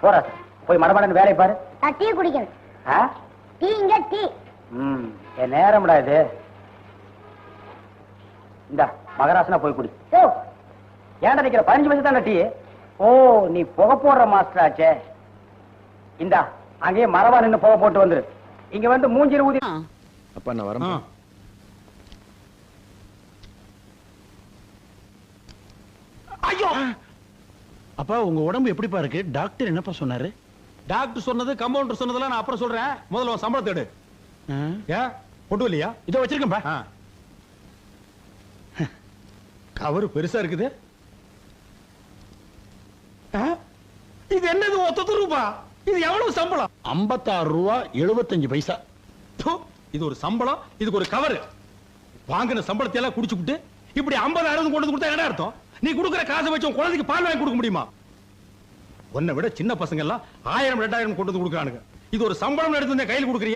போற போய் மடமடன்னு வேலையை பாரு. நான் டீ குடிக்கணும். டீ இங்க டீ. என் நேரம்டா இது. இந்த மகராசனா போய் குடி. ஏன்டா நிக்கிற 15 வயசு தானே டீ. ஓ நீ புகை போடுற மாஸ்டர் ஆச்சே. இந்தா அங்கேயே மரவா நின்னு புகை போட்டு வந்துரு. இங்க வந்து மூஞ்சில ஊதி. அப்பா நான் வரேன். ஐயோ அப்பா உங்க உடம்பு எப்படிப்பா இருக்கு? டாக்டர் என்னப்பா சொன்னாரு? டாக்டர் சொன்னது கம்பவுண்டர் சொன்னதெல்லாம் நான் அப்புறம் சொல்றேன். முதல்ல உன் சம்பளத்தை எடு. ஏன் கொண்டு இல்லையா? இதோ வச்சிருக்கேன்பா. கவரு பெருசா இருக்குது. இது என்னது? ஒத்த ரூபா. இது எவ்வளவு சம்பளம்? 56 ரூபா 75 பைசா. இது ஒரு சம்பளம், இதுக்கு ஒரு கவரு. வாங்கின சம்பளத்தை எல்லாம் குடிச்சுட்டு இப்படி 50,000 கொண்டு கொடுத்தா என்ன அர்த்தம்? நீ கொடுக்குற காசை வச்சு உன் குழந்தைக்கு பால் வாங்கி கொடுக்க முடியுமா? உன்னை விட சின்ன பசங்க எல்லாம் 1000 2000 கொண்டு வந்து கொடுக்குறானுங்க. இது ஒரு சம்பளம் எடுத்து கையில் கொடுக்குறீங்க.